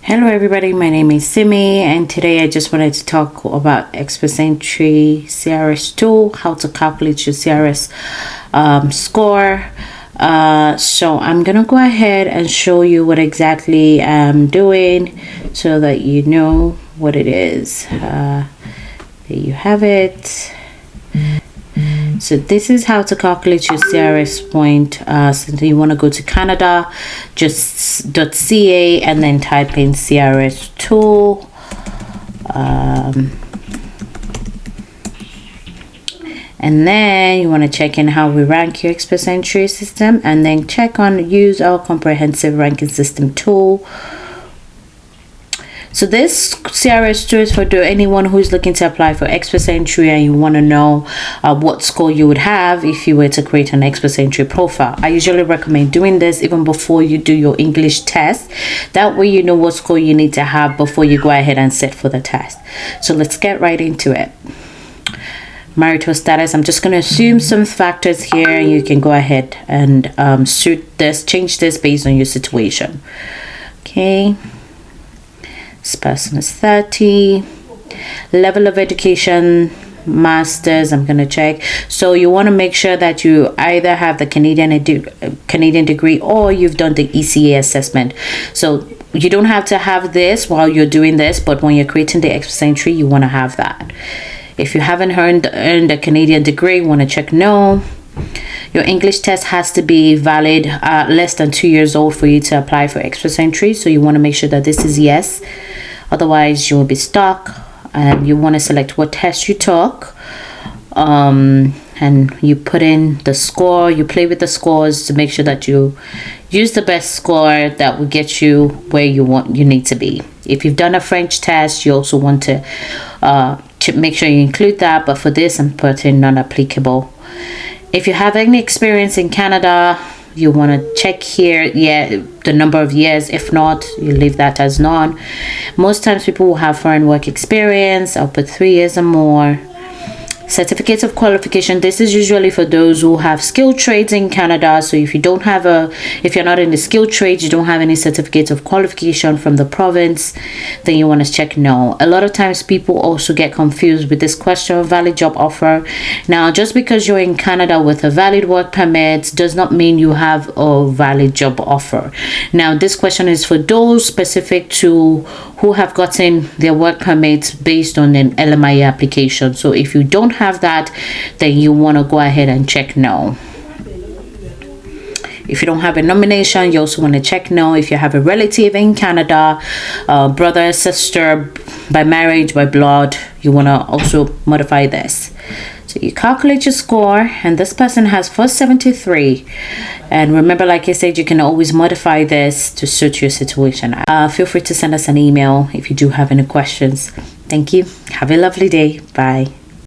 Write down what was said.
Hello everybody, my name is Simi and today I just wanted to talk about proficiency CRS tool, how to calculate your CRS score. So I'm gonna go ahead and show you what exactly I'm doing so that you know what it is. There you have it. So this is how to calculate your CRS point. So you want to go to Canada, just .ca, and then type in CRS tool. And then you want to check in how we rank your proficiency system, and then check on use our comprehensive ranking system tool. So this CRS tool is for anyone who is looking to apply for proficiency and you want to know what score you would have if you were to create an proficiency profile. I usually recommend doing this even before you do your English test. That way you know what score you need to have before you go ahead and sit for the test. So let's get right into it. Marital status, I'm just going to assume some factors here and you can go ahead and change this based on your situation. Okay. This person is 30. Level of education, masters, I'm going to check. So you want to make sure that you either have the Canadian degree or you've done the ECA assessment. So you don't have to have this while you're doing this, but when you're creating the proficiency, you want to have that. If you haven't earned a Canadian degree, you want to check no. Your English test has to be valid less than 2 years old for you to apply for proficiency. So you want to make sure that this is yes. Otherwise, you will be stuck. And you want to select what test you took. And you put in the score. You play with the scores to make sure that you use the best score that will get you where you need to be. If you've done a French test, you also want to make sure you include that. But for this, I'm putting non-applicable. If you have any experience in Canada, you want to check here, the number of years. If not, you leave that as none. Most times people will have foreign work experience. I'll put 3 years or more. Certificates of qualification, this is usually for those who have skilled trades in Canada. So if you're not in the skilled trades, you don't have any certificates of qualification from the province, then you want to check no. A lot of times people also get confused with this question of valid job offer. Now, just because you're in Canada with a valid work permit does not mean you have a valid job offer. Now, this question is for those specific to who have gotten their work permits based on an LMIA application. So if you don't have that, then you want to go ahead and check no. If you don't have a nomination, you also want to check no. If you have a relative in Canada, brother, sister, by marriage, by blood, you want to also modify this. So you calculate your score, and this person has 473. And remember, like I said, you can always modify this to suit your situation. Feel free to send us an email if you do have any questions. Thank you. Have a lovely day. Bye.